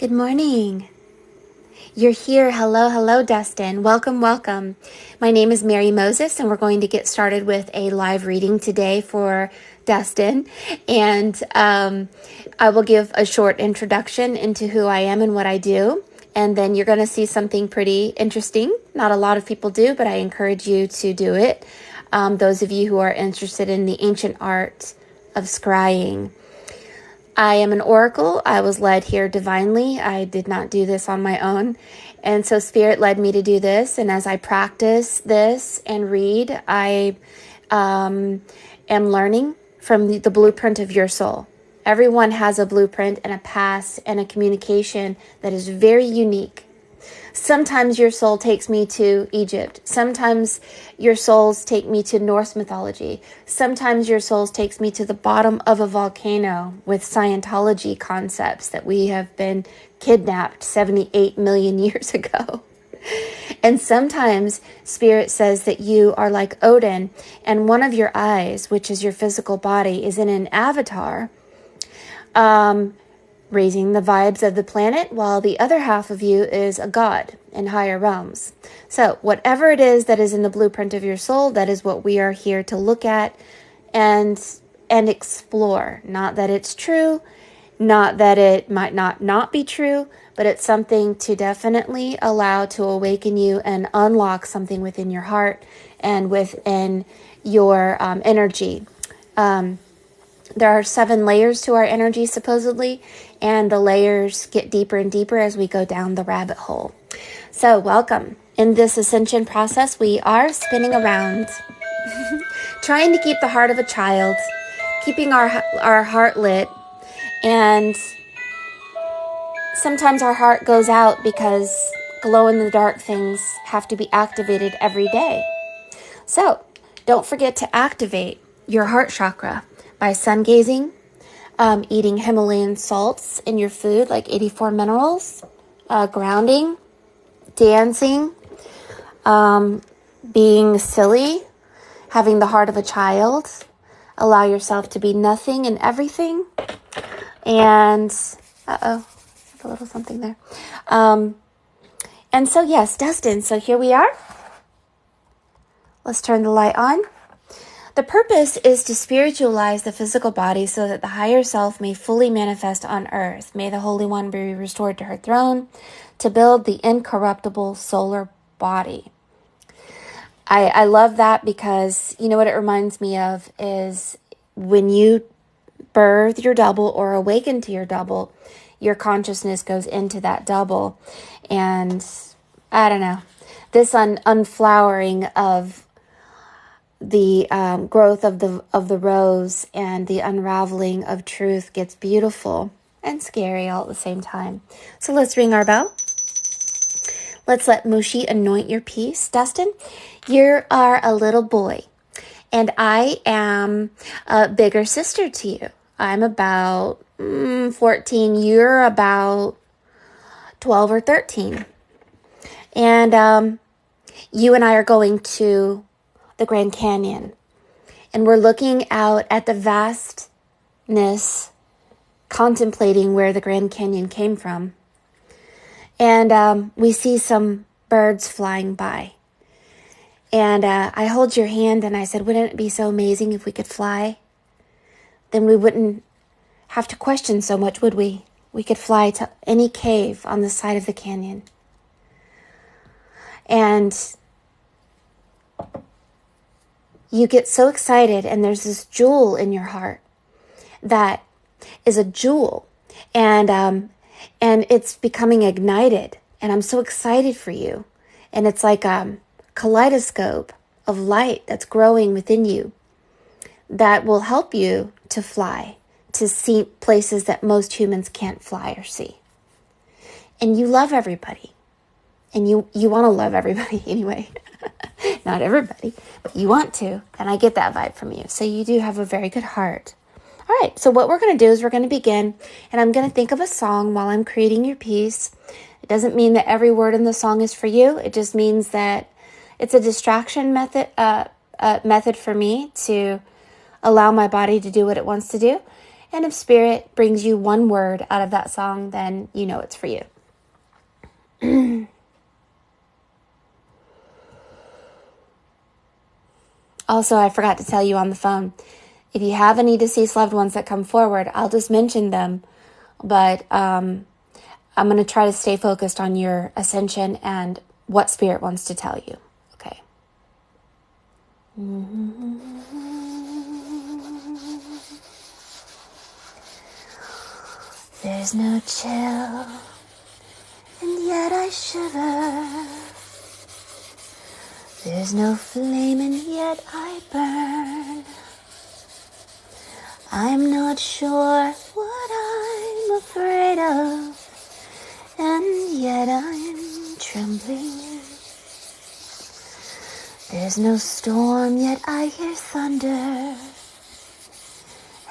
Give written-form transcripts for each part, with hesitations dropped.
Good morning. You're here. Hello, hello, Dustin. Welcome, welcome. My name is Mary Moses, and we're going to get started with a live reading today for Dustin. And I will give a short introduction into who I am and what I do. And then you're going to see something pretty interesting. Not a lot of people do, but I encourage you to do it. Those of you who are interested in the ancient art of scrying. I am an oracle. I was led here divinely. I did not do this on my own. And so Spirit led me to do this. And as I practice this and read, I am learning from the blueprint of your soul. Everyone has a blueprint and a past and a communication that is very unique. Sometimes your soul takes me to Egypt. Sometimes your souls take me to Norse mythology. Sometimes your souls takes me to the bottom of a volcano with Scientology concepts that we have been kidnapped 78 million years ago. And sometimes Spirit says that you are like Odin, and one of your eyes, which is your physical body, is in an avatar, raising the vibes of the planet, while the other half of you is a god in higher realms. So whatever it is that is in the blueprint of your soul, that is what we are here to look at and explore. Not that it's true, not that it might not be true, but it's something to definitely allow to awaken you and unlock something within your heart and within your energy. There are 7 layers to our energy, supposedly, and the layers get deeper and deeper as we go down the rabbit hole. So, welcome. In this ascension process, we are spinning around, trying to keep the heart of a child, keeping our heart lit, and sometimes our heart goes out because glow-in-the-dark things have to be activated every day. So, don't forget to activate your heart chakra by sun gazing, eating Himalayan salts in your food like 84 minerals, grounding, dancing, being silly, having the heart of a child, allow yourself to be nothing and everything, and a little something there. And so yes, Dustin, so here we are. Let's turn the light on. The purpose is to spiritualize the physical body so that the higher self may fully manifest on earth. May the Holy One be restored to her throne to build the incorruptible solar body. I love that because, you know what it reminds me of is when you birth your double or awaken to your double, your consciousness goes into that double. And I don't know, this unflowering of the growth of the rose and the unraveling of truth gets beautiful and scary all at the same time. So let's ring our bell. Let's let Mushi anoint your piece. Dustin, you are a little boy, and I am a bigger sister to you. I'm about 14. You're about 12 or 13. And you and I are going to the Grand Canyon, and we're looking out at the vastness, contemplating where the Grand Canyon came from. And we see some birds flying by, and I hold your hand and I said, wouldn't it be so amazing if we could fly? Then we wouldn't have to question so much, would we? We could fly to any cave on the side of the canyon. And you get so excited, and there's this jewel in your heart that is a jewel, and it's becoming ignited, and I'm so excited for you. And it's like a kaleidoscope of light that's growing within you that will help you to fly, to see places that most humans can't fly or see. And you love everybody, and you want to love everybody anyway. Not everybody, but you want to, and I get that vibe from you. So you do have a very good heart. All right, so what we're going to do is we're going to begin, and I'm going to think of a song while I'm creating your piece. It doesn't mean that every word in the song is for you. It just means that it's a distraction method for me to allow my body to do what it wants to do. And if Spirit brings you one word out of that song, then you know it's for you. Also, I forgot to tell you on the phone, if you have any deceased loved ones that come forward, I'll just mention them. But I'm going to try to stay focused on your ascension and what Spirit wants to tell you. Okay. There's no chill, and yet I shiver. There's no flame, and yet I burn. I'm not sure what I'm afraid of, and yet I'm trembling. There's no storm, yet I hear thunder,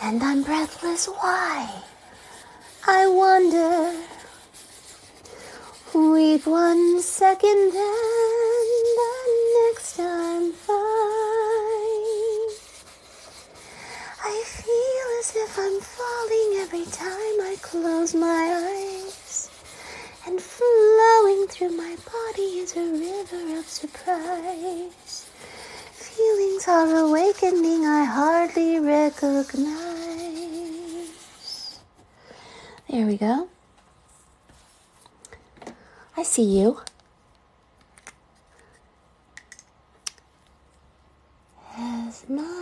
and I'm breathless. Why? I wonder. Weep 1 second, then the next I'm fine. I feel as if I'm falling every time I close my eyes, and flowing through my body is a river of surprise. Feelings are awakening I hardly recognize. There we go. I see you. As my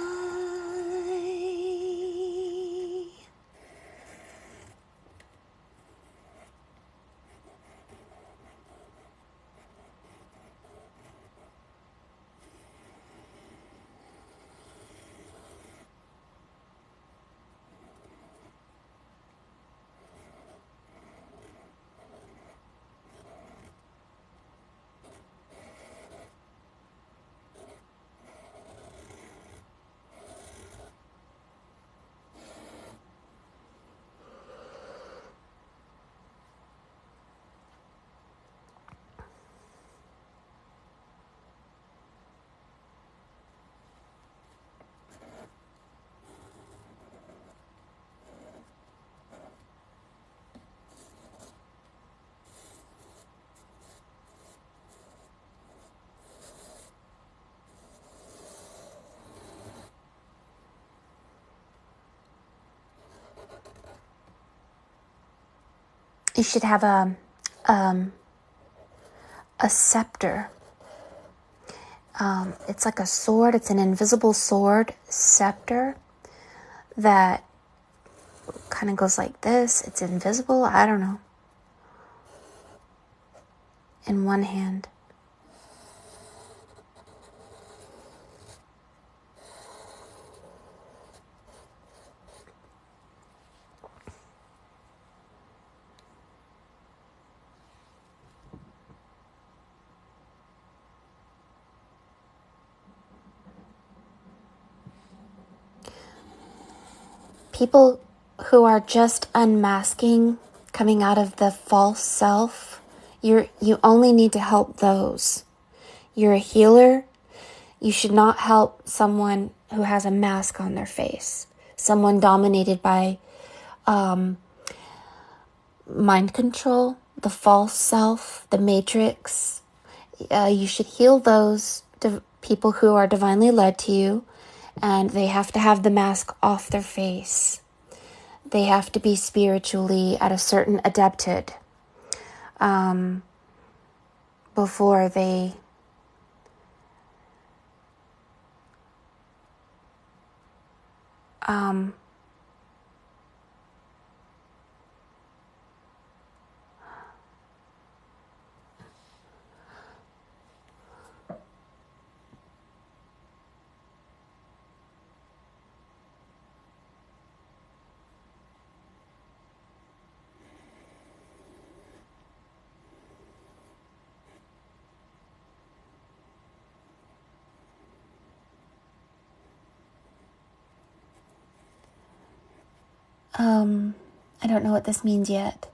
you should have a scepter. It's like a sword. It's an invisible sword scepter that kind of goes like this. It's invisible. I don't know. In one hand. People who are just unmasking, coming out of the false self, you only need to help those. You're a healer. You should not help someone who has a mask on their face. Someone dominated by mind control, the false self, the matrix. You should heal those people who are divinely led to you, and they have to have the mask off their face. They have to be spiritually at a certain adepted before they I don't know what this means yet.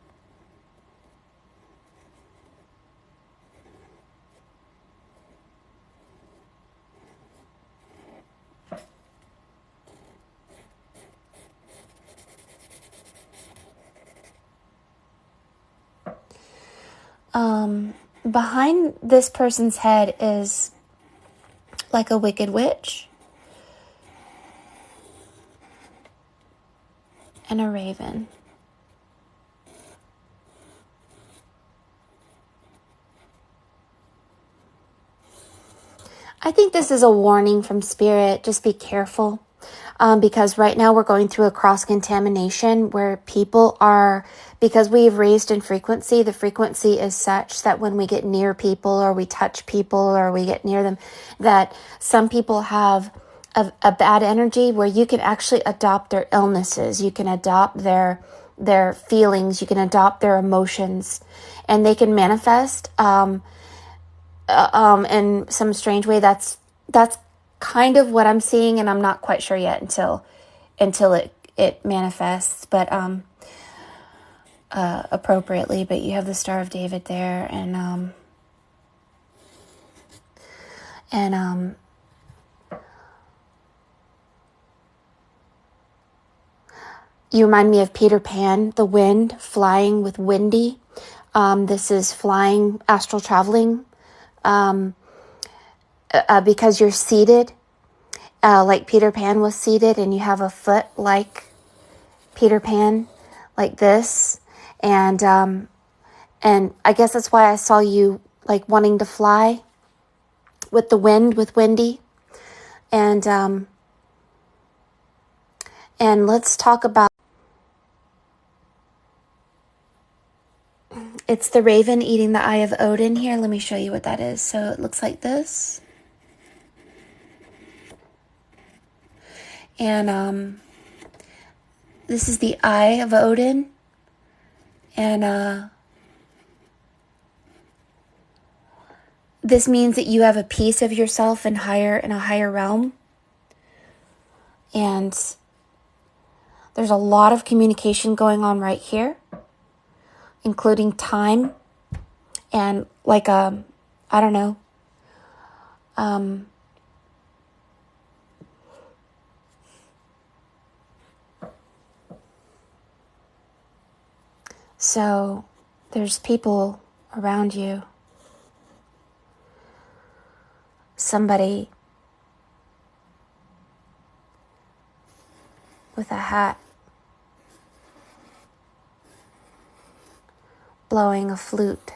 Behind this person's head is like a wicked witch and a raven. I think this is a warning from Spirit. Just be careful. Because right now we're going through a cross-contamination where people are, because we've raised in frequency, the frequency is such that when we get near people or we touch people or we get near them, that some people have a bad energy where you can actually adopt their illnesses. You can adopt their feelings. You can adopt their emotions, and they can manifest in some strange way. That's kind of what I'm seeing, and I'm not quite sure yet until it manifests, but appropriately. But you have the Star of David there, and you remind me of Peter Pan, the wind, flying with Windy. This is flying, astral traveling, because you're seated, like Peter Pan was seated, and you have a foot like Peter Pan, like this, and I guess that's why I saw you like wanting to fly with the wind, with Windy, and let's talk about. It's the raven eating the eye of Odin here. Let me show you what that is. So it looks like this. And this is the eye of Odin. And this means that you have a piece of yourself in a higher realm. And there's a lot of communication going on right here, including time and like I don't know, so there's people around you. Somebody with a hat blowing a flute.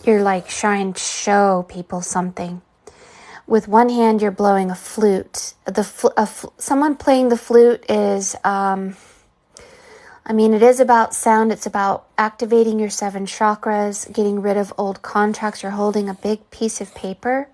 You're like trying to show people something. With one hand, you're blowing a flute. Someone playing the flute is, it is about sound. It's about activating your 7 chakras, getting rid of old contracts. You're holding a big piece of paper.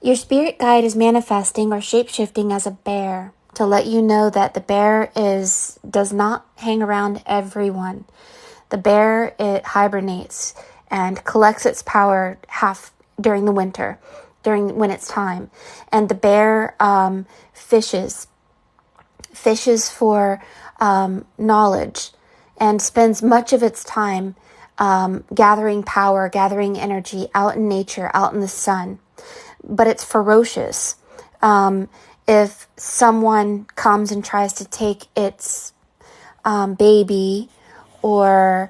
Your spirit guide is manifesting or shape-shifting as a bear to let you know that the bear does not hang around everyone. The bear, it hibernates and collects its power during the winter, when it's time. And the bear fishes for knowledge and spends much of its time gathering power, gathering energy out in nature, out in the sun. But it's ferocious. If someone comes and tries to take its baby, or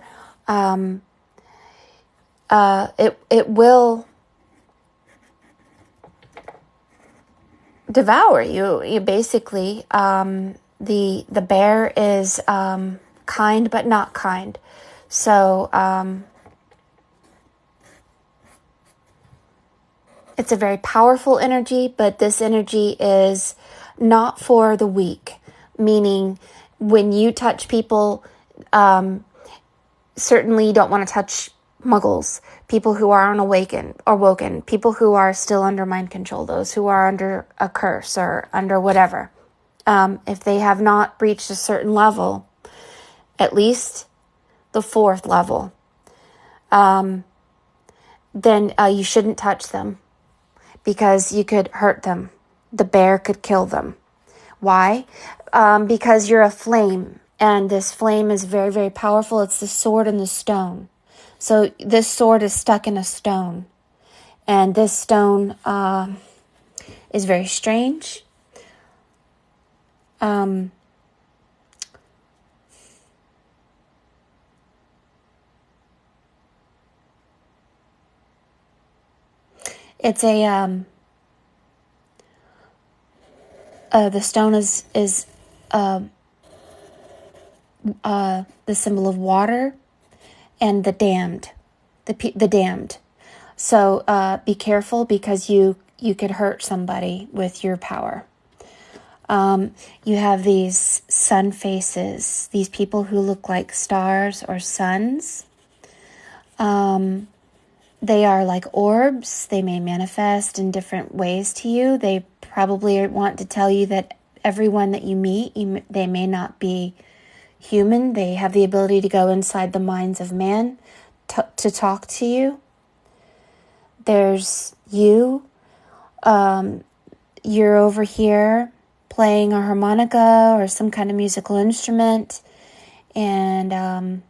it will devour you. You basically, the bear is kind but not kind. So it's a very powerful energy, but this energy is not for the weak, meaning when you touch people, certainly you don't want to touch muggles, people who are woken, people who are still under mind control, those who are under a curse or under whatever. If they have not reached a certain level, at least the 4th level, then you shouldn't touch them, because you could hurt them. The bear could kill them. Why? Because you're a flame, and this flame is very, very powerful. It's the sword and the stone. So this sword is stuck in a stone, and this stone is very strange. It's the stone is the symbol of water and the damned, the damned. So be careful, because you could hurt somebody with your power. You have these sun faces, these people who look like stars or suns. They are like orbs. They may manifest in different ways to you. They probably want to tell you that everyone that you meet, they may not be human. They have the ability to go inside the minds of man to talk to you. There's you. You're over here playing a harmonica or some kind of musical instrument, and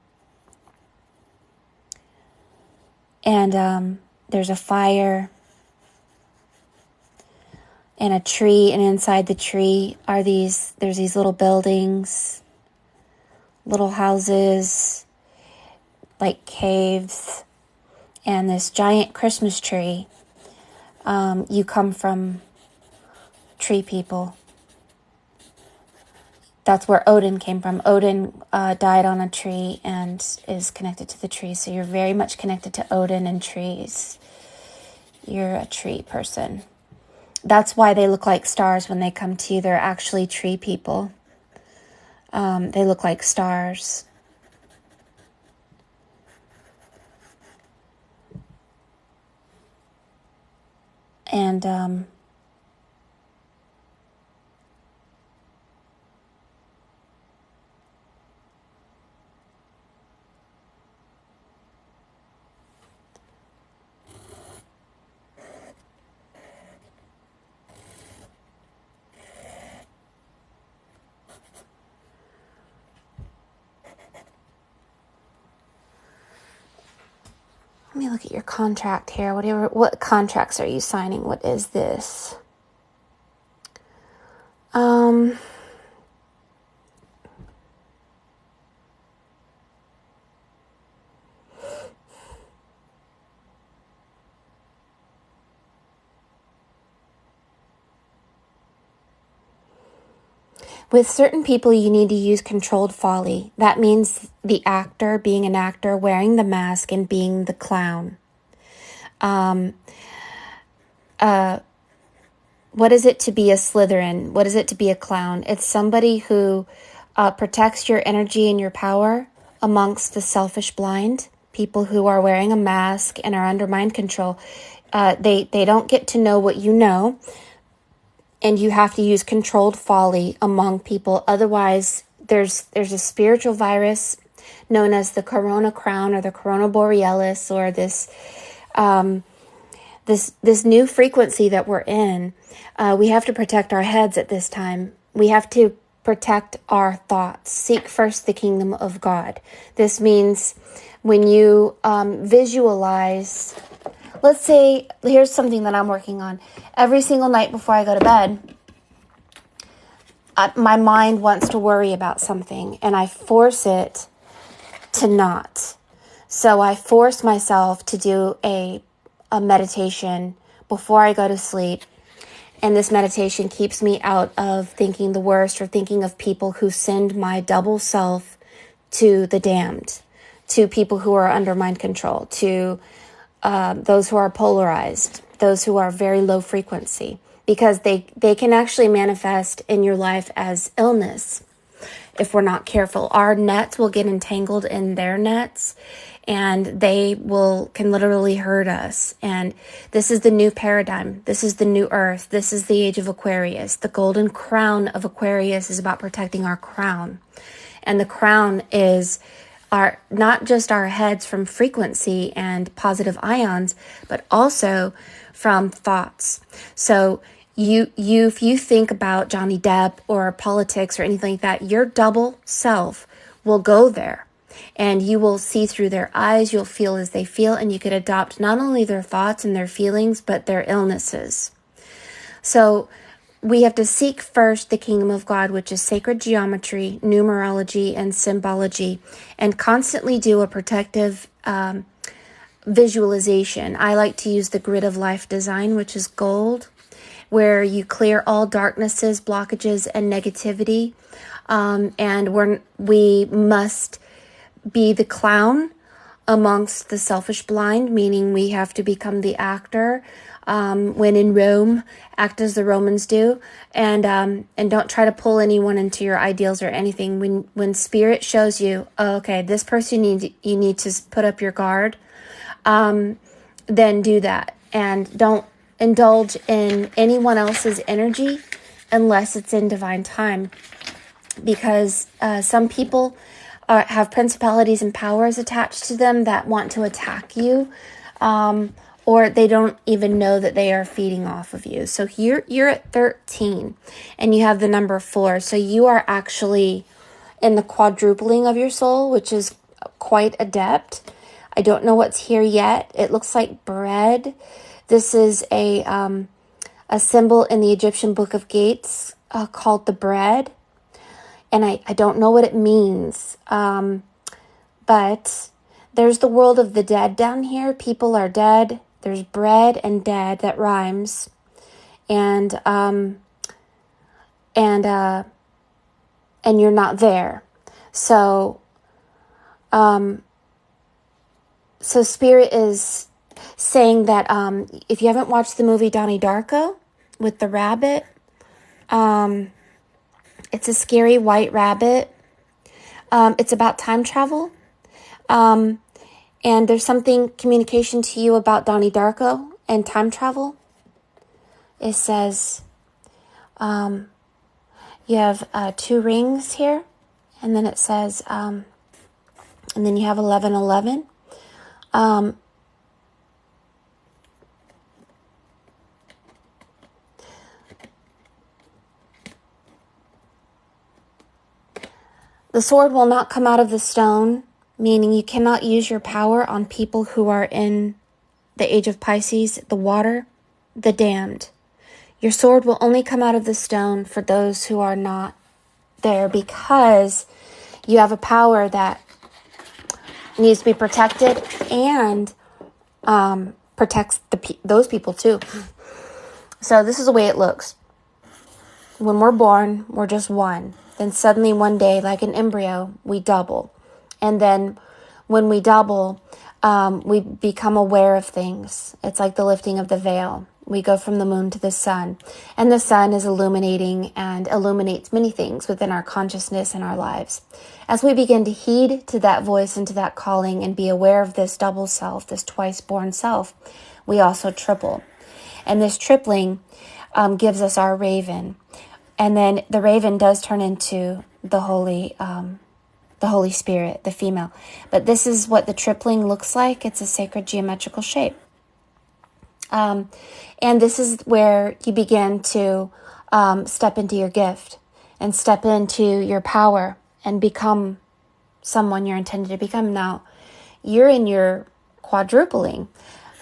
there's a fire and a tree, and inside the tree there's these little buildings, little houses, like caves, and this giant Christmas tree. You come from tree people. That's where Odin came from. Odin died on a tree and is connected to the tree. So you're very much connected to Odin and trees. You're a tree person. That's why they look like stars when they come to you. They're actually tree people. They look like stars. And let me look at your contract here. What contracts are you signing? What is this? With certain people, you need to use controlled folly. That means the actor being an actor, wearing the mask, and being the clown. What is it to be a Slytherin? What is it to be a clown? It's somebody who protects your energy and your power amongst the selfish blind, people who are wearing a mask and are under mind control. They don't get to know what you know, and you have to use controlled folly among people. Otherwise, there's a spiritual virus known as the corona crown or the corona borealis, or this new frequency that we're in. We have to protect our heads at this time. We have to protect our thoughts. Seek first the kingdom of God. This means when you visualize, let's say, here's something that I'm working on. Every single night before I go to bed, my mind wants to worry about something, and I force it to not. So I force myself to do a meditation before I go to sleep. And this meditation keeps me out of thinking the worst or thinking of people who send my double self to the damned, to people who are under mind control, to those who are polarized, those who are very low frequency, because they can actually manifest in your life as illness. If we're not careful, our nets will get entangled in their nets, and they can literally hurt us. And this is the new paradigm. This is the new earth. This is the age of Aquarius. The golden crown of Aquarius is about protecting our crown. And the crown is not just our heads from frequency and positive ions, but also from thoughts. So if you think about Johnny Depp or politics or anything like that, your double self will go there, and you will see through their eyes. You'll feel as they feel, and you could adopt not only their thoughts and their feelings, but their illnesses. So we have to seek first the kingdom of God, which is sacred geometry, numerology, and symbology, and constantly do a protective visualization. I like to use the grid of life design, which is gold, where you clear all darknesses, blockages, and negativity. And we must be the clown amongst the selfish blind, meaning we have to become the actor. When in Rome, act as the Romans do, and don't try to pull anyone into your ideals or anything. When spirit shows you, oh, okay, this person you need to put up your guard, then do that, and don't indulge in anyone else's energy unless it's in divine time, because some people have principalities and powers attached to them that want to attack you, or they don't even know that they are feeding off of you. So you're at 13, and you have the number 4. So you are actually in the quadrupling of your soul, which is quite adept. I don't know what's here yet. It looks like bread. This is a symbol in the Egyptian Book of Gates called the bread. And I don't know what it means. But there's the world of the dead down here. People are dead. There's bread and dead that rhymes. And you're not there. So Spirit is saying that if you haven't watched the movie Donnie Darko with the rabbit, it's a scary white rabbit. It's about time travel. And there's something communication to you about Donnie Darko and time travel. It says you have 2 rings here, and then it says, and then you have 1111. The sword will not come out of the stone, meaning you cannot use your power on people who are in the age of Pisces, the water, the damned. Your sword will only come out of the stone for those who are not there, because you have a power that needs to be protected and protects those people too. So this is the way it looks. When we're born, we're just one. Then suddenly one day, like an embryo, we double. And then when we double, we become aware of things. It's like the lifting of the veil. We go from the moon to the sun. And the sun is illuminating and illuminates many things within our consciousness and our lives. As we begin to heed to that voice and to that calling and be aware of this double self, this twice born self, we also triple. And this tripling gives us our raven. And then the raven does turn into the Holy Spirit, the female. But this is what the tripling looks like. It's a sacred geometrical shape. And this is where you begin to step into your gift and step into your power and become someone you're intended to become. Now, you're in your quadrupling.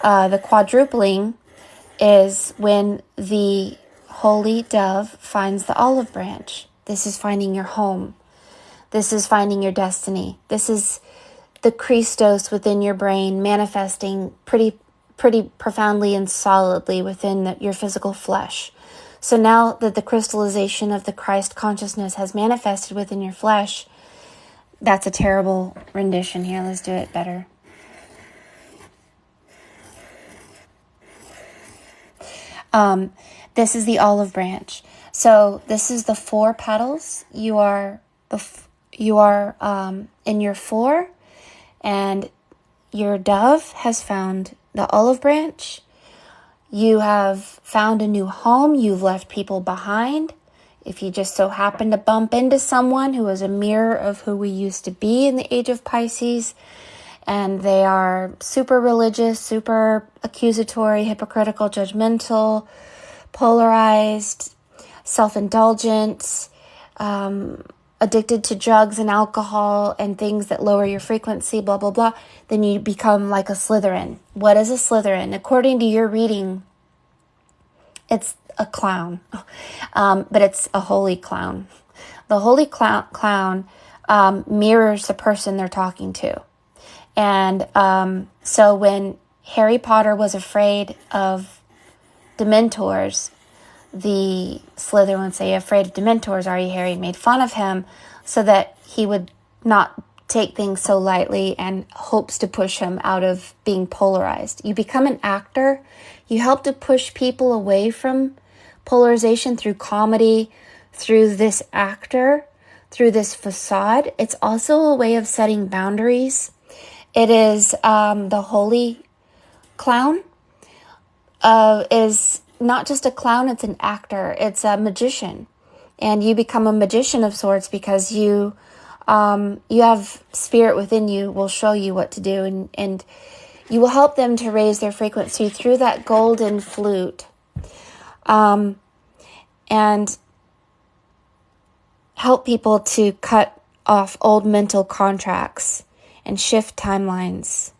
The quadrupling is when the holy dove finds the olive branch. This is finding your home. This is finding your destiny. This is the Christos within your brain manifesting pretty profoundly and solidly within your physical flesh. So now that the crystallization of the Christ consciousness has manifested within your flesh, that's a terrible rendition here. Let's do it better. This is the olive branch. So this is the 4 petals. You are in your 4, and your dove has found the olive branch. You have found a new home. You've left people behind. If you just so happen to bump into someone who is a mirror of who we used to be in the age of Pisces, and they are super religious, super accusatory, hypocritical, judgmental, polarized, self-indulgent, addicted to drugs and alcohol and things that lower your frequency, blah, blah, blah, then you become like a Slytherin. What is a Slytherin? According to your reading, it's a clown, but it's a holy clown. The holy clown mirrors the person they're talking to. And so when Harry Potter was afraid of Dementors, the Slytherin would say, "Afraid of Dementors, are you, Harry?" Made fun of him so that he would not take things so lightly, and hopes to push him out of being polarized. You become an actor. You help to push people away from polarization through comedy, through this actor, through this facade. It's also a way of setting boundaries. It is the holy clown is not just a clown, it's an actor. It's a magician. And you become a magician of sorts because you have spirit within you, will show you what to do. And you will help them to raise their frequency through that golden flute. And help people to cut off old mental contracts and shift timelines.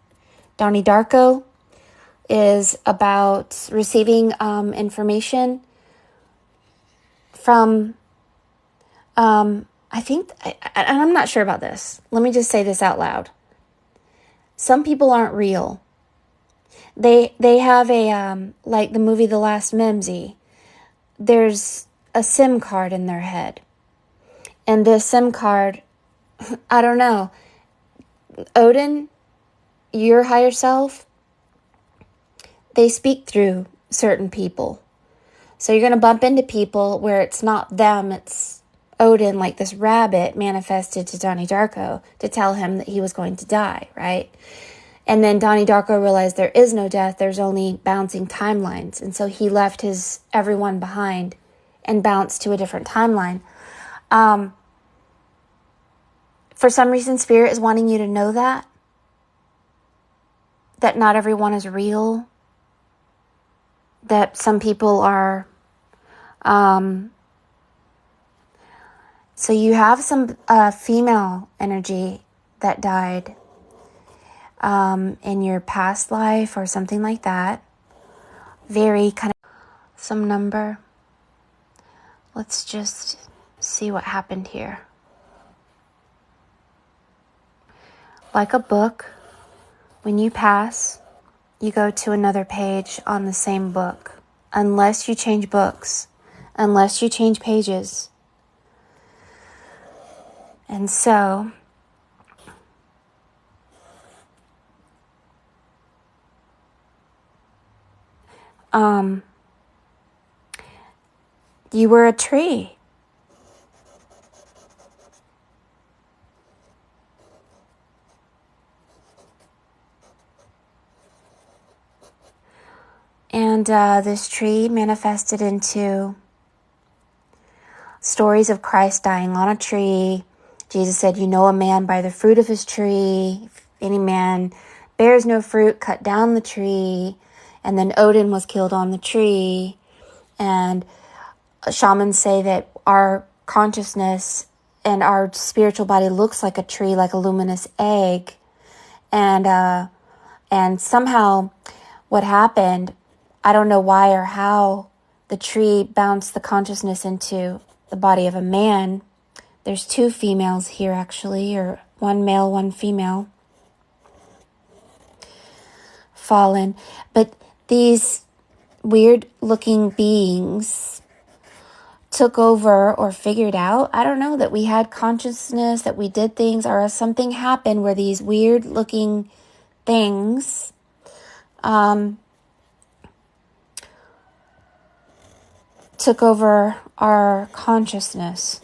Donnie Darko is about receiving information from, I think, and I'm not sure about this. Let me just say this out loud. Some people aren't real. They have a, like the movie The Last Mimsy, there's a SIM card in their head. And this SIM card, I don't know, Odin, your higher self, they speak through certain people. So you're going to bump into people where it's not them, it's Odin, like this rabbit manifested to Donnie Darko to tell him that he was going to die, right? And then Donnie Darko realized there is no death, there's only bouncing timelines. And so he left his everyone behind and bounced to a different timeline. For some reason, Spirit is wanting you to know that not everyone is real, that some people are, so you have some female energy that died in your past life or something like that. Very kind of some number. Let's just see what happened here. Like a book, when you pass, you go to another page on the same book. Unless you change books, unless you change pages. And so, you were a tree. And this tree manifested into stories of Christ dying on a tree. Jesus said, "You know a man by the fruit of his tree. If any man bears no fruit, cut down the tree." And then Odin was killed on the tree. And shamans say that our consciousness and our spiritual body looks like a tree, like a luminous egg. And somehow what happened, I don't know why or how, the tree bounced the consciousness into the body of a man. There's 2 females here actually, or 1 male, 1 female. Fallen. But these weird looking beings took over or figured out, I don't know, that we had consciousness, that we did things, or something happened where these weird looking things took over our consciousness,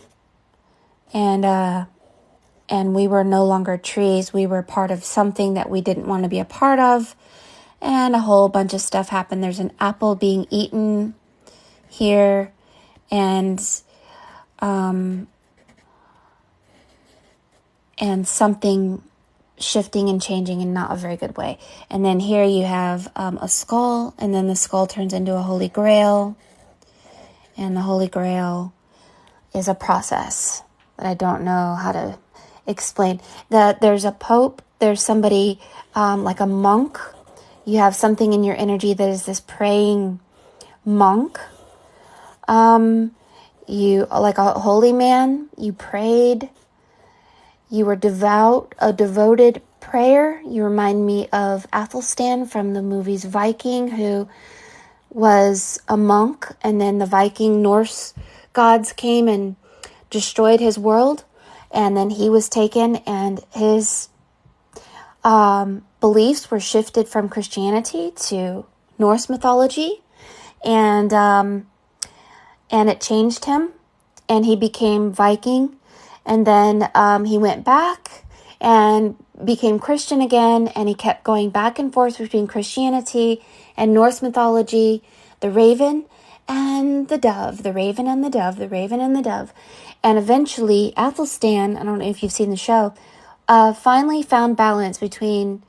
and we were no longer trees. We were part of something that we didn't want to be a part of, and a whole bunch of stuff happened. There's an apple being eaten here, and something shifting and changing in not a very good way. And then here you have a skull, and then the skull turns into a holy grail. And the Holy Grail is a process that I don't know how to explain. That there's a pope, there's somebody like a monk. You have something in your energy that is this praying monk. You, like a holy man, you prayed. You were devout, a devoted prayer. You remind me of Athelstan from the movies Viking, who was a monk, and then the Viking Norse gods came and destroyed his world, and then he was taken, and his beliefs were shifted from Christianity to Norse mythology, and it changed him, and he became Viking, and then he went back and became Christian again, and he kept going back and forth between Christianity and Norse mythology, the raven and the dove, the raven and the dove, the raven and the dove. And eventually, Athelstan, I don't know if you've seen the show, finally found balance between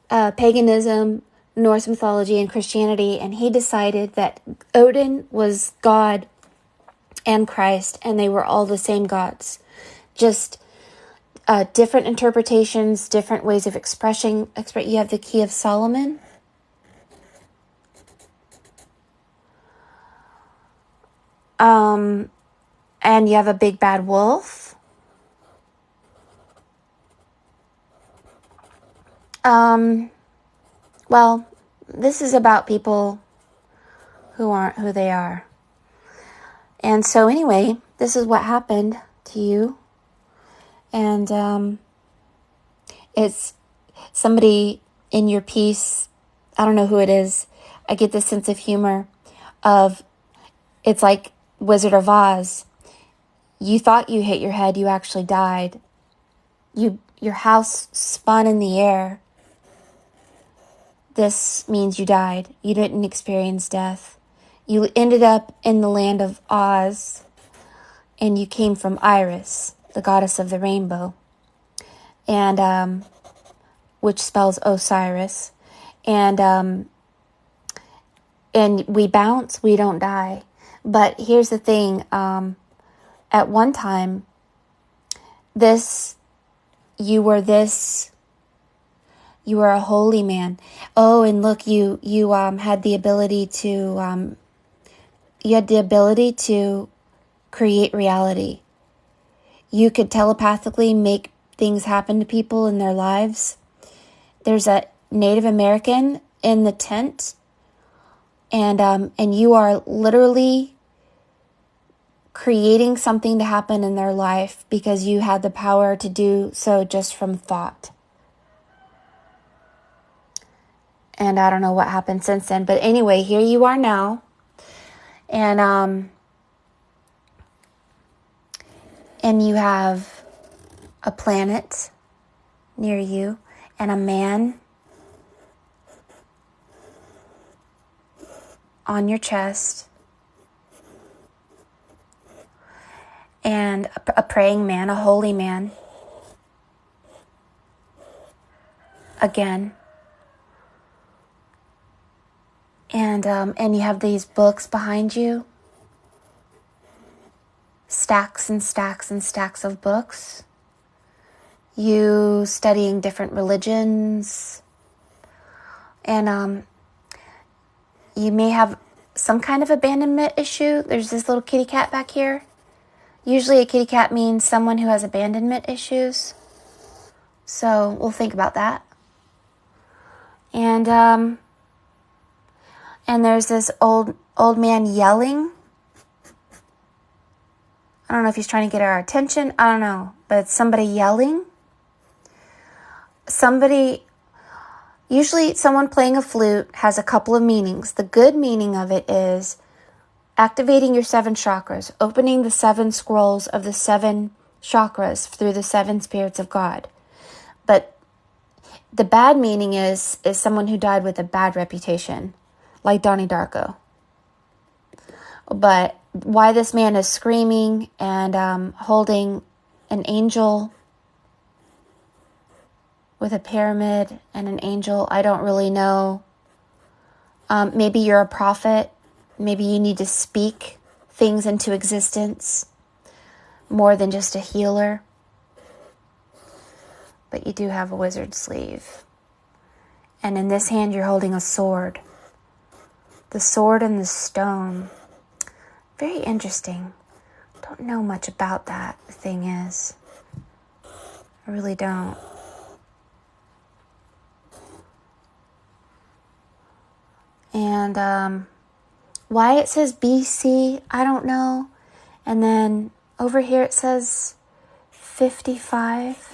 paganism, Norse mythology, and Christianity, and he decided that Odin was God and Christ, and they were all the same gods. Just different interpretations, different ways of expressing. You have the Key of Solomon. And you have a big bad wolf. Well, this is about people who aren't who they are. And so anyway, this is what happened to you. And it's somebody in your piece, I don't know who it is. I get this sense of humor of, it's like Wizard of Oz. You thought you hit your head, you actually died. Your house spun in the air. This means you died. You didn't experience death. You ended up in the land of Oz, and you came from Iris, the goddess of the rainbow, and which spells Osiris. And we bounce, we don't die. But here's the thing, at one time, you were a holy man. Oh, and look, you had the ability to create reality. You could telepathically make things happen to people in their lives. There's a Native American in the tent, and you are literally creating something to happen in their life because you had the power to do so just from thought. And I don't know what happened since then, but anyway, here you are now, and you have a planet near you and a man. on your chest. And a praying man, a holy man. Again. And you have these books behind you. Stacks and stacks and stacks of books. You studying different religions. And you may have some kind of abandonment issue. There's this little kitty cat back here. Usually a kitty cat means someone who has abandonment issues. So we'll think about that. And there's this old man yelling. I don't know if he's trying to get our attention. I don't know. But it's somebody yelling. Usually someone playing a flute has a couple of meanings. The good meaning of it is activating your 7 chakras, opening the 7 scrolls of the 7 chakras through the 7 spirits of God. But the bad meaning is someone who died with a bad reputation, like Donnie Darko. But why this man is screaming and holding an angel with a pyramid and an angel, I don't really know. Maybe you're a prophet. Maybe you need to speak things into existence more than just a healer. But you do have a wizard sleeve. And in this hand, you're holding a sword. The sword and the stone. Very interesting. Don't know much about that, the thing is. I really don't. And why it says BC, I don't know. And then over here it says 55.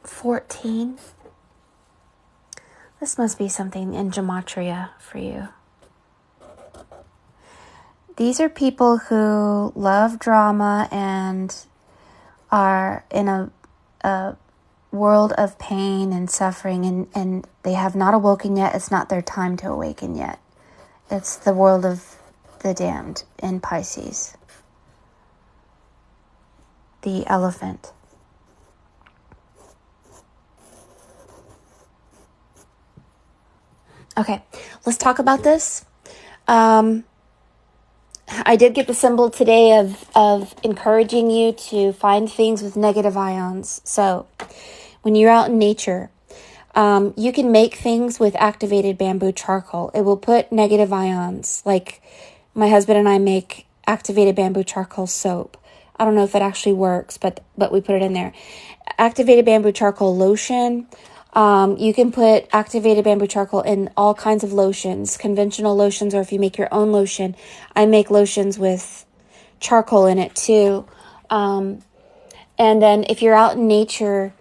14. This must be something in gematria for you. These are people who love drama and are in a world of pain and suffering, and they have not awoken yet. It's not their time to awaken yet. It's the world of the damned in Pisces. The elephant. Okay, let's talk about this. I did get the symbol today of encouraging you to find things with negative ions. So when you're out in nature, you can make things with activated bamboo charcoal. It will put negative ions. Like my husband and I make activated bamboo charcoal soap. I don't know if it actually works, but we put it in there. Activated bamboo charcoal lotion. You can put activated bamboo charcoal in all kinds of lotions, conventional lotions, or if you make your own lotion. I make lotions with charcoal in it too. And then if you're out in nature,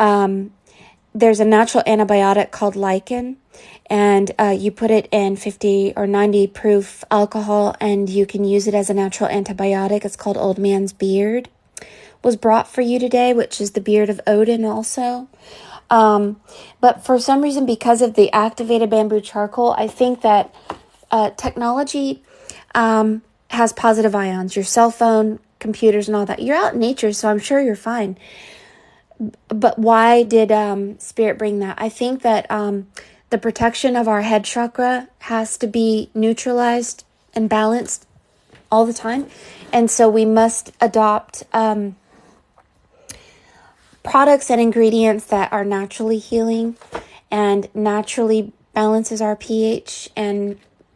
there's a natural antibiotic called lichen, and you put it in 50 or 90 proof alcohol, and you can use it as a natural antibiotic. It's called Old Man's Beard. Was brought for you today, which is the beard of Odin also. But for some reason, because of the activated bamboo charcoal, I think that technology has positive ions. Your cell phone, computers, and all that. You're out in nature, so I'm sure you're fine. But why did Spirit bring that? I think that the protection of our head chakra has to be neutralized and balanced all the time. And so we must adopt products and ingredients that are naturally healing and naturally balances our pH,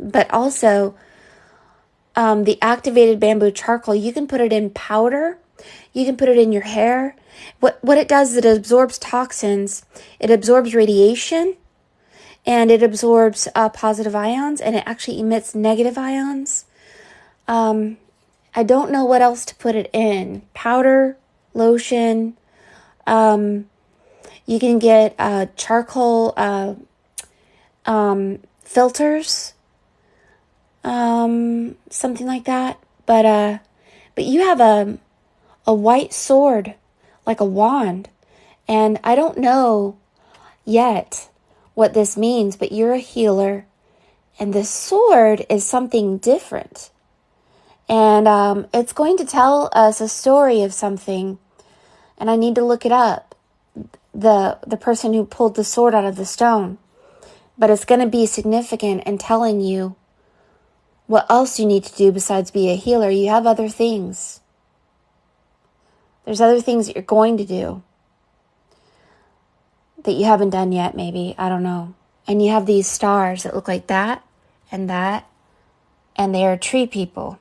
but also the activated bamboo charcoal, you can put it in powder, you can put it in your hair. What it does is it absorbs toxins, it absorbs radiation, and it absorbs positive ions, and it actually emits negative ions. I don't know what else to put it in. Powder, lotion. You can get charcoal filters, something like that. But But you have a white sword, like a wand. And I don't know yet what this means, but you're a healer. And this sword is something different. And it's going to tell us a story of something. And I need to look it up. The person who pulled the sword out of the stone. But it's going to be significant and telling you what else you need to do besides be a healer. You have other things. There's other things that you're going to do that you haven't done yet, maybe. I don't know. And you have these stars that look like that, and they are tree people.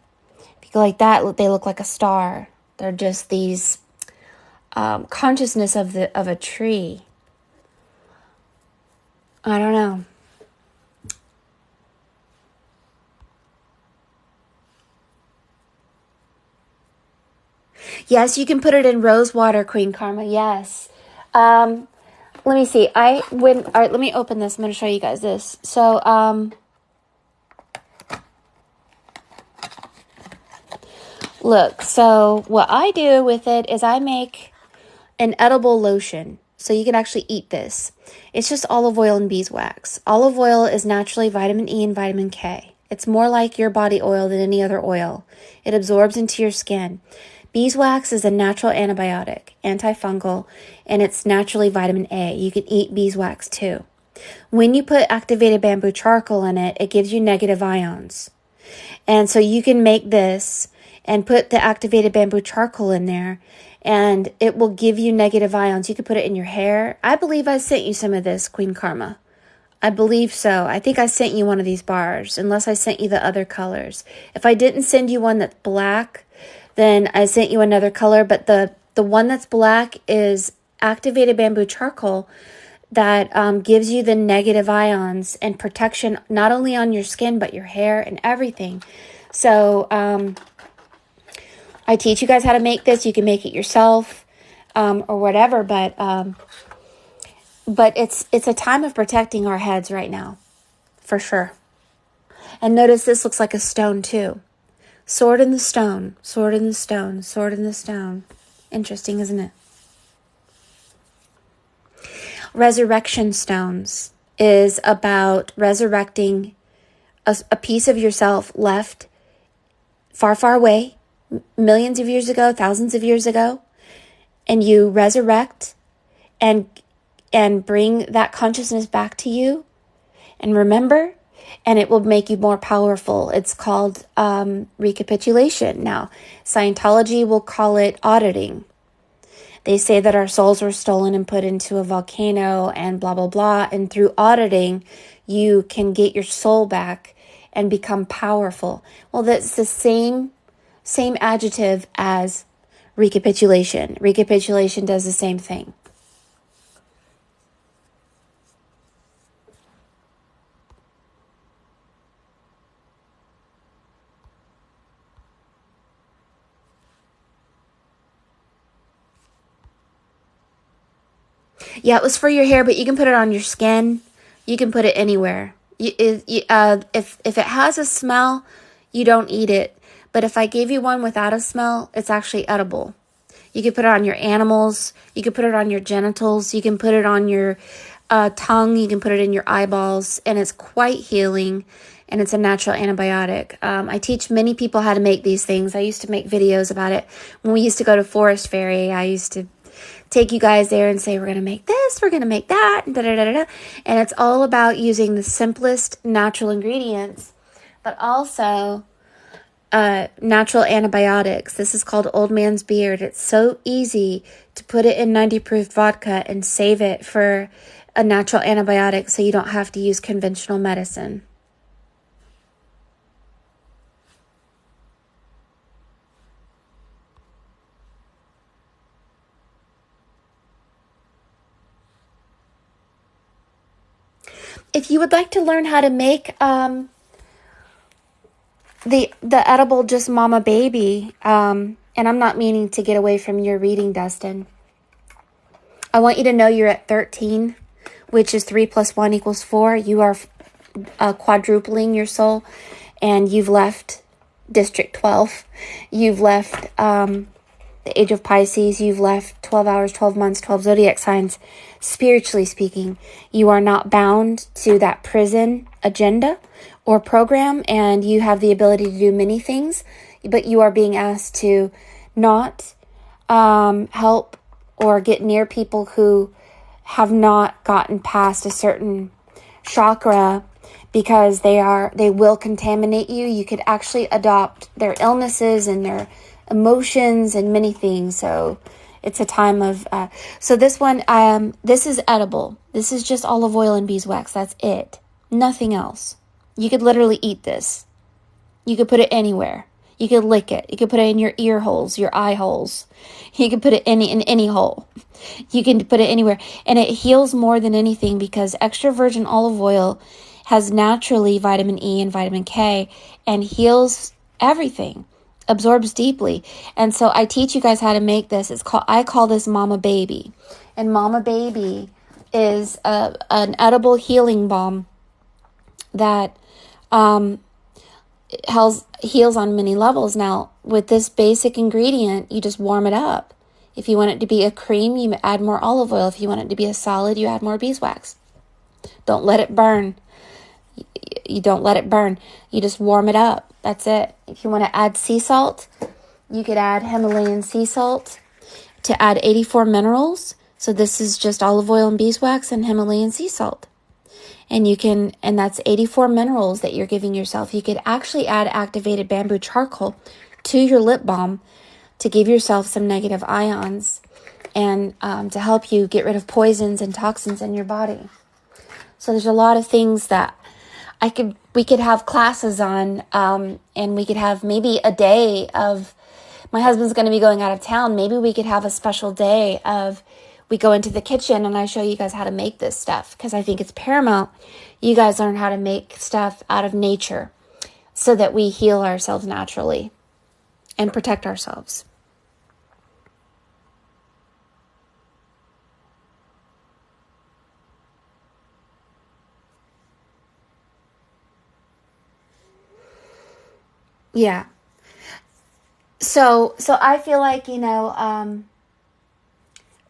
People like that, they look like a star. They're just these consciousness of a tree. I don't know. Yes, you can put it in rose water, Queen Karma. Yes. Let me see. All right, let me open this. I'm going to show you guys this. So, look. So, what I do with it is I make an edible lotion. So you can actually eat this. It's just olive oil and beeswax. Olive oil is naturally vitamin E and vitamin K. It's more like your body oil than any other oil. It absorbs into your skin. Beeswax is a natural antibiotic, antifungal, and it's naturally vitamin A. You can eat beeswax too. When you put activated bamboo charcoal in it, it gives you negative ions. And so you can make this and put the activated bamboo charcoal in there, and it will give you negative ions. You can put it in your hair. I believe I sent you some of this, Queen Karma. I believe so. I think I sent you one of these bars, unless I sent you the other colors. If I didn't send you one that's black, then I sent you another color. But the one that's black is activated bamboo charcoal that gives you the negative ions and protection, not only on your skin, but your hair and everything. So, I teach you guys how to make this. You can make it yourself, or whatever, but it's a time of protecting our heads right now, for sure. And notice this looks like a stone too. Sword in the stone, sword in the stone, sword in the stone. Interesting, isn't it? Resurrection stones is about resurrecting a piece of yourself left far, far away, millions of years ago, thousands of years ago, and you resurrect and bring that consciousness back to you and remember, and it will make you more powerful. It's called recapitulation. Now, Scientology will call it auditing. They say that our souls were stolen and put into a volcano and blah, blah, blah. And through auditing, you can get your soul back and become powerful. Well, that's the same adjective as recapitulation. Recapitulation does the same thing. Yeah, it was for your hair, but you can put it on your skin. You can put it anywhere. If it has a smell, you don't eat it. But if I gave you one without a smell, it's actually edible. You can put it on your animals. You can put it on your genitals. You can put it on your tongue. You can put it in your eyeballs. And it's quite healing. And it's a natural antibiotic. I teach many people how to make these things. I used to make videos about it. When we used to go to Forest Fairy, I used to take you guys there and say, we're going to make this, we're going to make that, and da-da-da-da-da. And it's all about using the simplest natural ingredients, but also natural antibiotics. This is called Old Man's Beard. It's so easy to put it in 90 proof vodka and save it for a natural antibiotic so you don't have to use conventional medicine. If you would like to learn how to make the edible Just Mama Baby, and I'm not meaning to get away from your reading, Dustin. I want you to know you're at 13, which is 3 + 1 = 4. You are quadrupling your soul, and you've left District 12. You've left the age of Pisces. You've left 12 hours, 12 months, 12 zodiac signs. Spiritually speaking, you are not bound to that prison agenda or program, and you have the ability to do many things, but you are being asked to not help or get near people who have not gotten past a certain chakra, because they will contaminate you. You could actually adopt their illnesses and their emotions and many things. So it's a time of, so this one, this is edible. This is just olive oil and beeswax. That's it. Nothing else. You could literally eat this. You could put it anywhere. You could lick it. You could put it in your ear holes, your eye holes. You could put it in any hole. You can put it anywhere. And it heals more than anything, because extra virgin olive oil has naturally vitamin E and vitamin K and heals everything, absorbs deeply. And so I teach you guys how to make this. I call this Mama Baby. And Mama Baby is an edible healing balm that heals on many levels. Now, with this basic ingredient, you just warm it up. If you want it to be a cream, you add more olive oil. If you want it to be a solid, you add more beeswax. Don't let it burn. You don't let it burn. You just warm it up. That's it. If you want to add sea salt, you could add Himalayan sea salt to add 84 minerals. So this is just olive oil and beeswax and Himalayan sea salt. And that's 84 minerals that you're giving yourself. You could actually add activated bamboo charcoal to your lip balm to give yourself some negative ions and to help you get rid of poisons and toxins in your body. So there's a lot of things that we could have classes on, and we could have maybe a day of, my husband's going to be going out of town. Maybe we could have a special day of, we go into the kitchen and I show you guys how to make this stuff, because I think it's paramount you guys learn how to make stuff out of nature so that we heal ourselves naturally and protect ourselves. Yeah. So I feel like,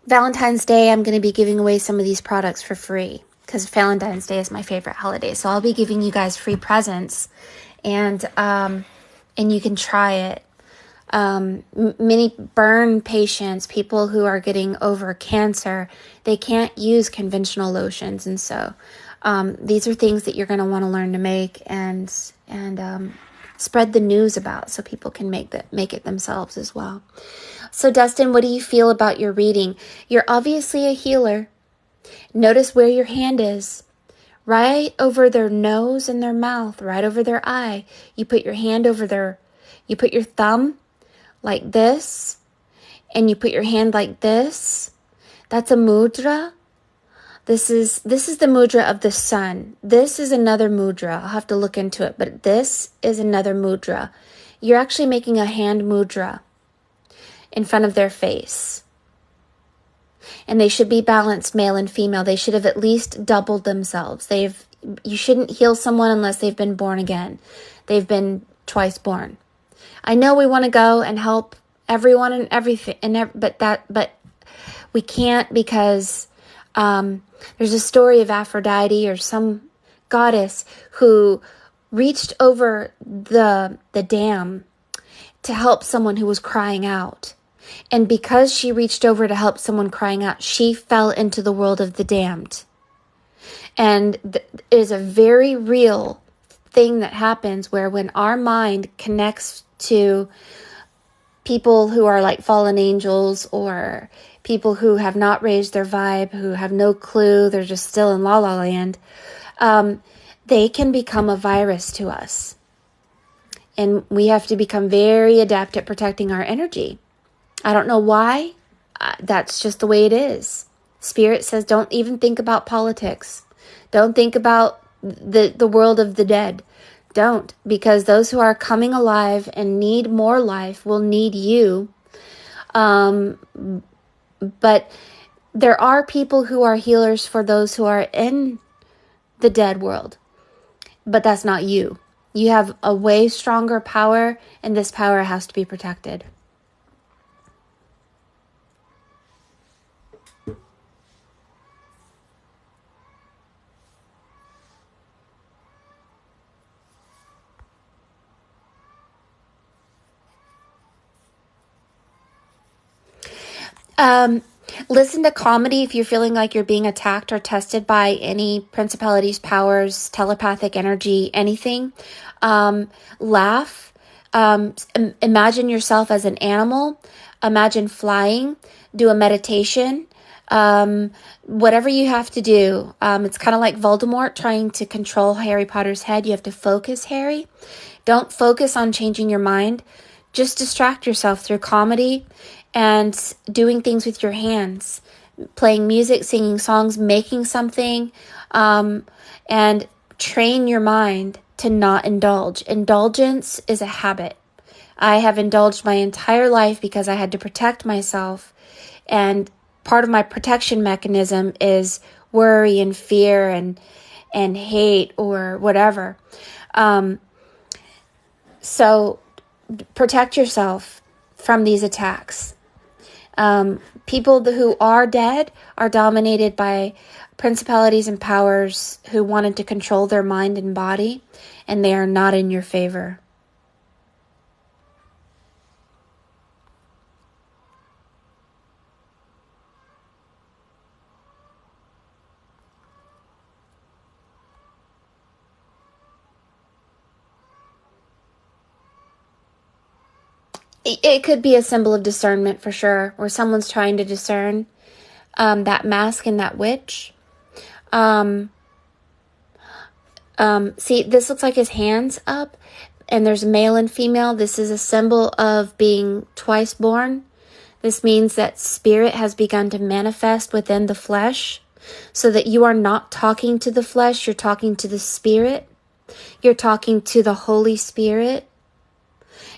Valentine's Day, I'm going to be giving away some of these products for free, because Valentine's Day is my favorite holiday. So I'll be giving you guys free presents, and you can try it. Many burn patients, people who are getting over cancer, they can't use conventional lotions. And so these are things that you're going to want to learn to make and spread the news about, so people can make it themselves as well. So Dustin, what do you feel about your reading? You're obviously a healer. Notice where your hand is. Right over their nose and their mouth, right over their eye. You put your hand you put your thumb like this, and you put your hand like this. That's a mudra. This is the mudra of the sun. This is another mudra. I'll have to look into it, but this is another mudra. You're actually making a hand mudra in front of their face. And they should be balanced, male and female. They should have at least doubled themselves. You shouldn't heal someone unless they've been born again. They've been twice born. I know we want to go and help everyone and everything, but we can't, because there's a story of Aphrodite or some goddess who reached over the dam to help someone who was crying out. And because she reached over to help someone crying out, she fell into the world of the damned. And it is a very real thing that happens, where when our mind connects to people who are like fallen angels, or people who have not raised their vibe, who have no clue, they're just still in la la land, they can become a virus to us. And we have to become very adept at protecting our energy. I don't know why. That's just the way it is. Spirit says, don't even think about politics. Don't think about the world of the dead. Don't, because those who are coming alive and need more life will need you. But there are people who are healers for those who are in the dead world. But that's not you. You have a way stronger power, and this power has to be protected. Listen to comedy if you're feeling like you're being attacked or tested by any principalities, powers, telepathic energy, anything. Laugh. Imagine yourself as an animal. Imagine flying. Do a meditation. Whatever you have to do. It's kind of like Voldemort trying to control Harry Potter's head. You have to focus, Harry. Don't focus on changing your mind. Just distract yourself through comedy and doing things with your hands, playing music, singing songs, making something, and train your mind to not indulge. Indulgence is a habit. I have indulged my entire life because I had to protect myself, and part of my protection mechanism is worry and fear and hate or whatever. So protect yourself from these attacks. People who are dead are dominated by principalities and powers who wanted to control their mind and body, and they are not in your favor. It could be a symbol of discernment for sure, where someone's trying to discern that mask and that witch. See, this looks like his hands up, and there's male and female. This is a symbol of being twice born. This means that spirit has begun to manifest within the flesh, so that you are not talking to the flesh, you're talking to the spirit. You're talking to the Holy Spirit.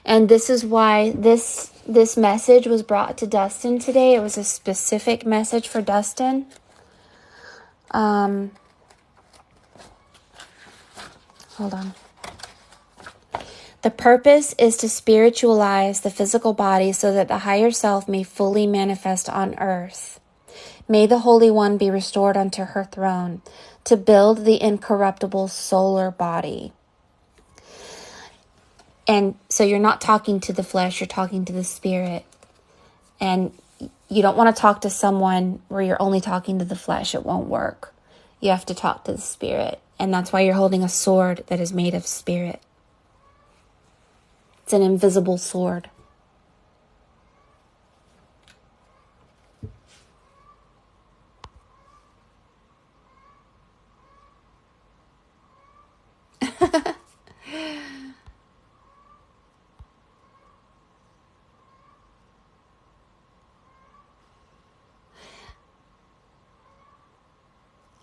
And this is why this message was brought to Dustin today. It was a specific message for Dustin. Hold on. The purpose is to spiritualize the physical body so that the higher self may fully manifest on earth. May the Holy One be restored unto her throne to build the incorruptible solar body. And so you're not talking to the flesh, you're talking to the spirit. And you don't want to talk to someone where you're only talking to the flesh. It won't work. You have to talk to the spirit. And that's why you're holding a sword that is made of spirit. It's an invisible sword.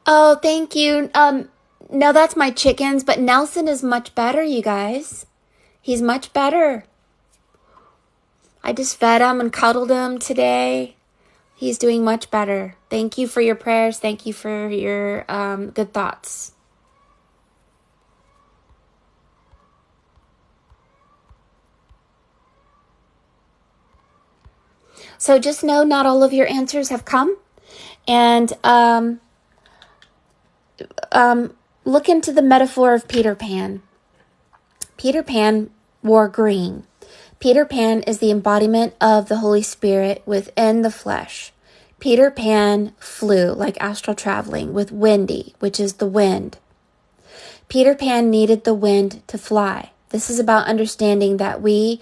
Oh, thank you. No, that's my chickens, but Nelson is much better, you guys. He's much better. I just fed him and cuddled him today. He's doing much better. Thank you for your prayers. Thank you for your good thoughts. So just know not all of your answers have come. And look into the metaphor of Peter Pan. Peter Pan wore green. Peter Pan is the embodiment of the Holy Spirit within the flesh. Peter Pan flew, like astral traveling, with windy, which is the wind. Peter Pan needed the wind to fly. This is about understanding that we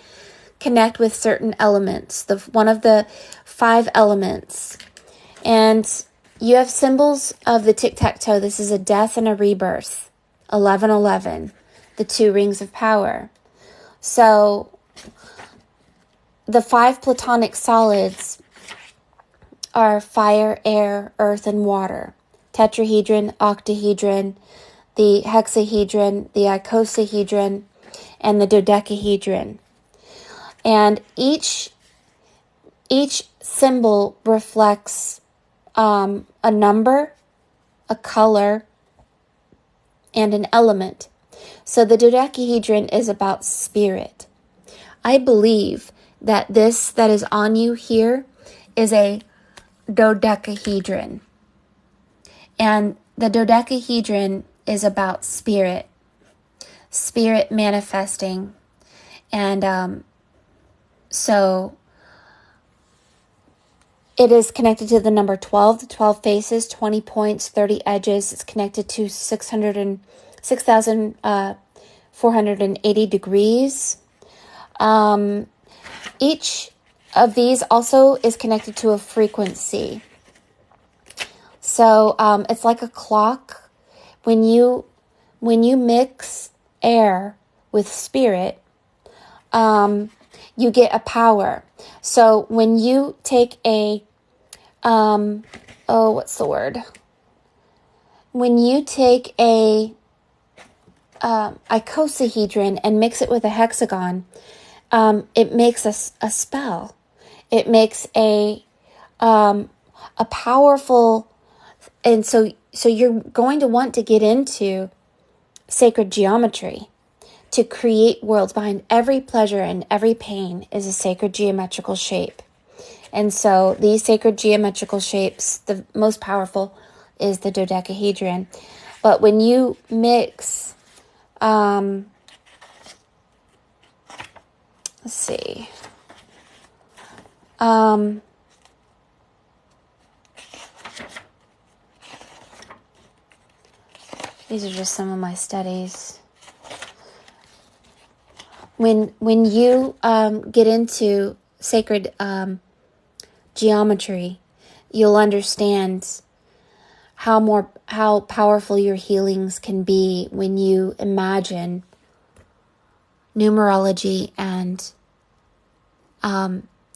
connect with certain elements, one of the 5 elements. And you have symbols of the tic-tac-toe. This is a death and a rebirth. 1111, the 2 rings of power. So the 5 platonic solids are fire, air, earth, and water. Tetrahedron, octahedron, the hexahedron, the icosahedron, and the dodecahedron. And each symbol reflects a number, a color, and an element. So the dodecahedron is about spirit. I believe that this that is on you here is a dodecahedron. And the dodecahedron is about spirit manifesting. And so it is connected to the number 12, the 12 faces, 20 points, 30 edges. It's connected to 6,480 degrees. Each of these also is connected to a frequency. So it's like a clock. When you mix air with spirit, you get a power. So when you take a, When you take a icosahedron and mix it with a hexagon, it makes a spell. It makes a powerful, and so you're going to want to get into sacred geometry to create worlds. Behind every pleasure and every pain is a sacred geometrical shape. And so these sacred geometrical shapes, the most powerful is the dodecahedron. But when you mix, let's see, these are just some of my studies. When you get into sacred geometry, you'll understand how powerful your healings can be when you imagine numerology and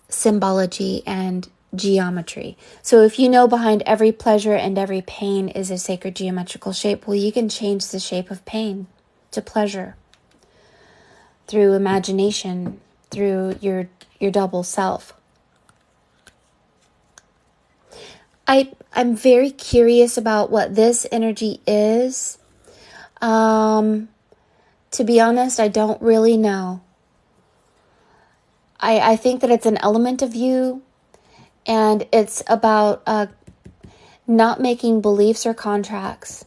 symbology and geometry. So if you know behind every pleasure and every pain is a sacred geometrical shape, well, you can change the shape of pain to pleasure through imagination, through your double self. I'm very curious about what this energy is. To be honest, I don't really know. I think that it's an element of you, and it's about not making beliefs or contracts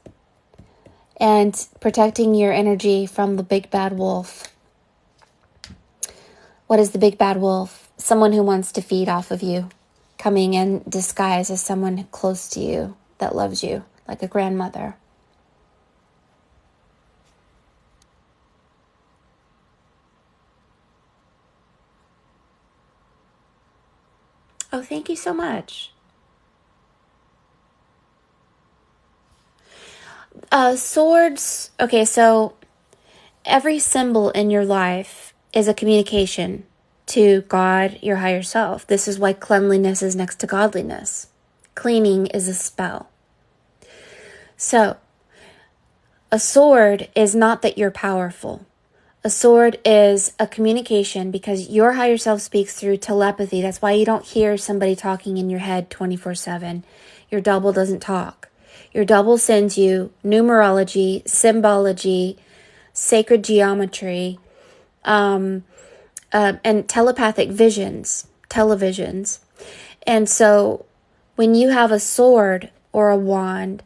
and protecting your energy from the big bad wolf. What is the big bad wolf? Someone who wants to feed off of you, coming in disguise as someone close to you that loves you, like a grandmother. Oh, thank you so much. Swords. Okay, so every symbol in your life is a communication to God, your higher self. This is why cleanliness is next to godliness. Cleaning is a spell. So, a sword is not that you're powerful. A sword is a communication because your higher self speaks through telepathy. That's why you don't hear somebody talking in your head 24/7. Your double doesn't talk. Your double sends you numerology, symbology, sacred geometry, and telepathic televisions. And so when you have a sword or a wand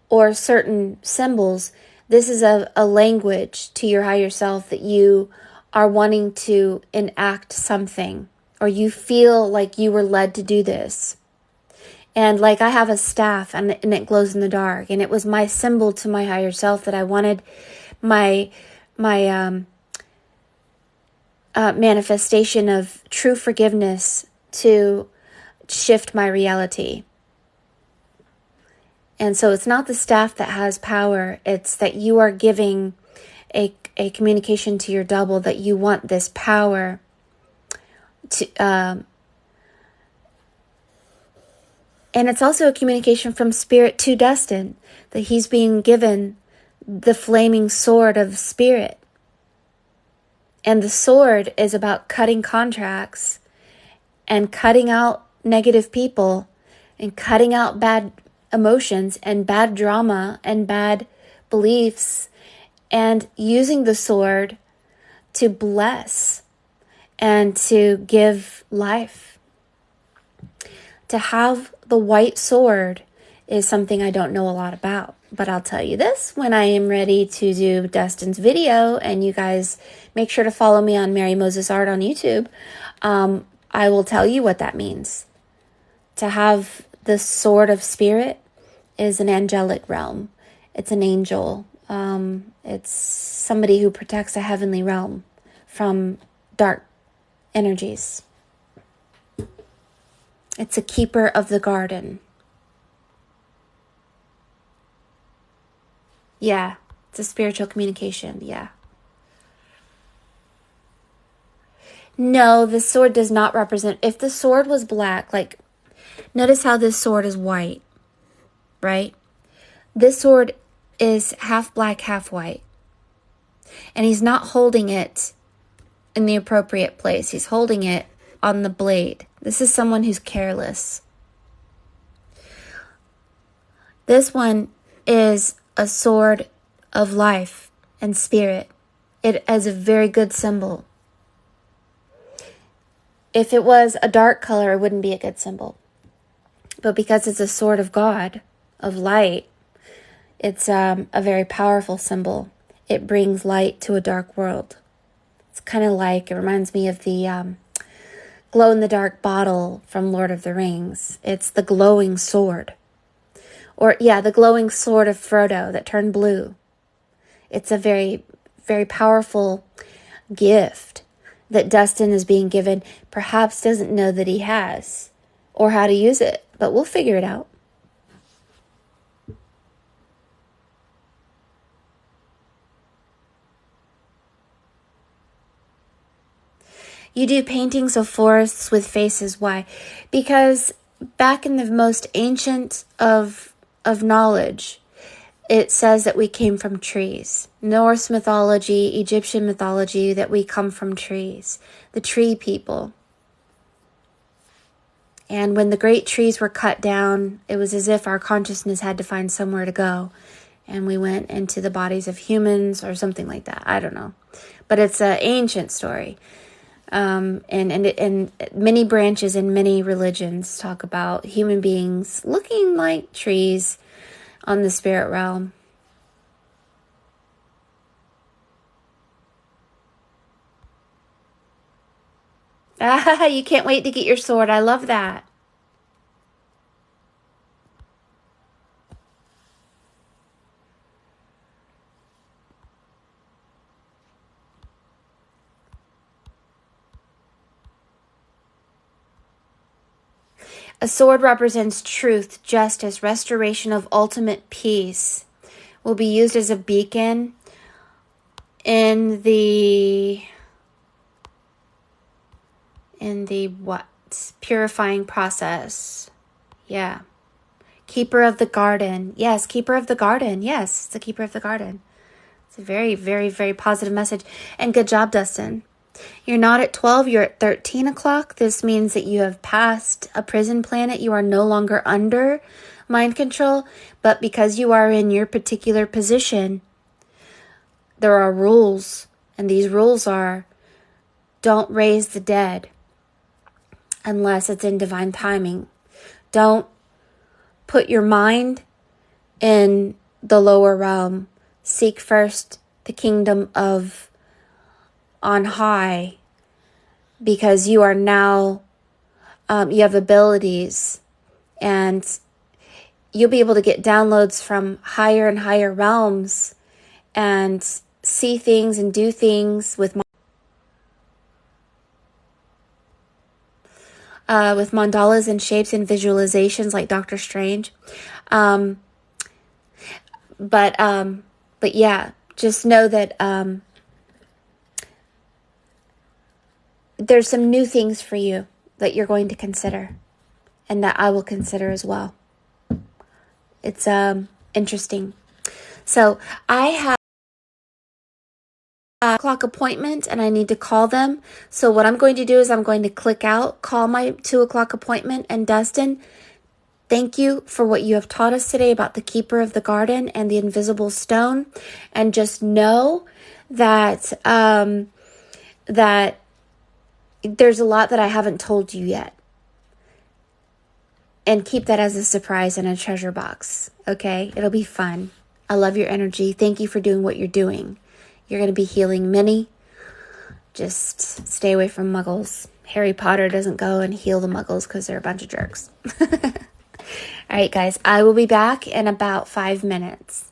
or certain symbols, this is a language to your higher self that you are wanting to enact something, or you feel like you were led to do this. And like I have a staff and it glows in the dark, and it was my symbol to my higher self that I wanted my manifestation of true forgiveness to shift my reality. And so it's not the staff that has power. It's that you are giving a communication to your double that you want this power to, and it's also a communication from Spirit to Dustin, that he's being given the flaming sword of Spirit. And the sword is about cutting contracts and cutting out negative people and cutting out bad emotions and bad drama and bad beliefs and using the sword to bless and to give life. To have the white sword is something I don't know a lot about, but I'll tell you this when I am ready to do Dustin's video, and you guys make sure to follow me on Mary Moses Art on YouTube. I will tell you what that means. To have the sword of spirit is an angelic realm. It's an angel. It's somebody who protects a heavenly realm from dark energies. It's a keeper of the garden. Yeah, it's a spiritual communication, yeah. No, the sword does not represent... If the sword was black, like, notice how this sword is white, right? This sword is half black, half white. And he's not holding it in the appropriate place. He's holding it on the blade. This is someone who's careless. This one is a sword of life and spirit. It is a very good symbol. If it was a dark color, it wouldn't be a good symbol. But because it's a sword of God, of light, it's a very powerful symbol. It brings light to a dark world. It's kind of like, it reminds me of the glow-in-the-dark bottle from Lord of the Rings. It's the glowing sword. Or, yeah, the glowing sword of Frodo that turned blue. It's a very, very powerful gift that Dustin is being given, perhaps doesn't know that he has or how to use it, but we'll figure it out. You do paintings of forests with faces. Why? Because back in the most ancient of knowledge, it says that we came from trees. Norse mythology, Egyptian mythology, that we come from trees. The tree people. And when the great trees were cut down, it was as if our consciousness had to find somewhere to go. And we went into the bodies of humans or something like that. I don't know. But it's an ancient story. And many branches in many religions talk about human beings looking like trees on the spirit realm. Ah, you can't wait to get your sword. I love that. A sword represents truth, justice, restoration of ultimate peace. Will be used as a beacon in the what? Purifying process. Yeah. Keeper of the garden. Yes, keeper of the garden. Yes, it's the keeper of the garden. It's a very, very, very positive message. And good job, Dustin. You're not at 12, you're at 13 o'clock. This means that you have passed a prison planet. You are no longer under mind control, but because you are in your particular position, there are rules, and these rules are: don't raise the dead unless it's in divine timing. Don't put your mind in the lower realm. Seek first the kingdom of on high, because you are now, you have abilities, and you'll be able to get downloads from higher and higher realms and see things and do things with mandalas and shapes and visualizations like Doctor Strange. But yeah, just know that there's some new things for you that you're going to consider, and that I will consider as well. It's interesting. So I have a o'clock appointment, and I need to call them. So what I'm going to do is I'm going to click out, call my 2 o'clock appointment, and Dustin, Thank you for what you have taught us today about the keeper of the garden and the invisible stone. And just know that, that there's a lot that I haven't told you yet. And keep that as a surprise in a treasure box. Okay? It'll be fun. I love your energy. Thank you for doing what you're doing. You're going to be healing many. Just stay away from muggles. Harry Potter doesn't go and heal the muggles because they're a bunch of jerks. All right, guys. I will be back in about 5 minutes.